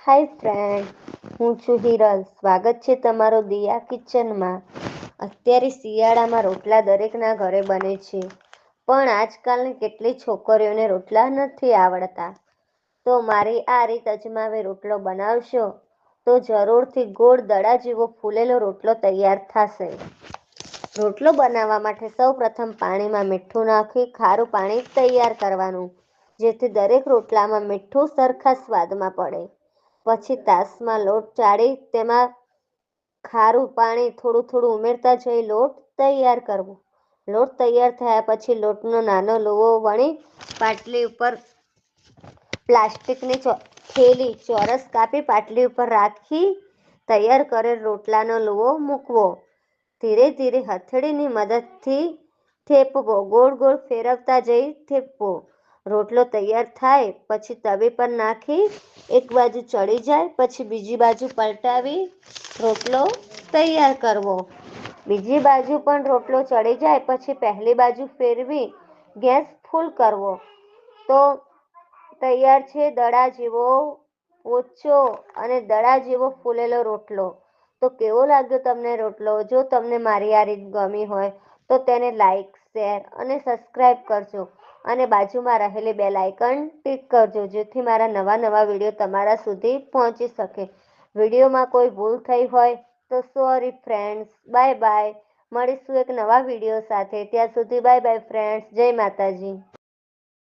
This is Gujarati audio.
હાય ફ્રેન્ડ, હું છું હિરલ. સ્વાગત છે તમારો દિયા કિચનમાં. અત્યારે શિયાળામાં રોટલા દરેકના ઘરે બને છે, પણ આજકાલની કેટલી છોકરીઓને રોટલા નથી આવડતા. તો મારી આ રીત અજમાવે રોટલો બનાવશો તો જરૂરથી ગોળ દડા જેવો ફૂલેલો રોટલો તૈયાર થશે. રોટલો બનાવવા માટે સૌપ્રથમ પાણીમાં મીઠું નાખી ખારું પાણી તૈયાર કરવાનું, જેથી દરેક રોટલામાં મીઠું સરખા સ્વાદમાં પડે. પછી તાસમાં લોટ ચાળી તેમાં ખારું પાણી થોડું થોડું ઉમેરતા જઈ લોટ તૈયાર કરવો. લોટ તૈયાર થયા પછી લોટનો નાનો લુવો વણી પાટલી ઉપર પ્લાસ્ટિકની થેલી ચોરસ કાપી પાટલી ઉપર રાખી તૈયાર કરેલ રોટલાનો લુવો મૂકવો. ધીરે ધીરે હથેળીની મદદથી થેપવો. ગોળ ગોળ ફેરવતા જઈ થેપવો. રોટલો તૈયાર થાય પછી તવી પર નાખી એક બાજુ ચડી જાય પછી બીજી બાજુ પલટાવી રોટલો તૈયાર કરવો. બીજી બાજુ પણ રોટલો ચડી જાય પછી પહેલી બાજુ ફેરવી ગેસ ફૂલ કરવો. તો તૈયાર છે દડા જેવો પોચો અને દડા જેવો ફૂલેલો રોટલો. તો કેવો લાગ્યો તમને રોટલો? જો તમને મારી આ રીત ગમી હોય તો તેને લાઈક, શેર અને સબસ્ક્રાઈબ કરજો અને બાજુમાં રહેલી બેલ આઇકન ટિક કરજો, જેથી મારા નવા વિડીયો તમારા સુધી પહોંચી શકે. વિડીયોમાં કોઈ ભૂલ થઈ હોય તો સોરી ફ્રેન્ડ્સ. Bye bye. મળીશું એક નવા વિડીયો સાથે. ત્યાં સુધી બાય બાય ફ્રેન્ડ્સ. જય માતાજી.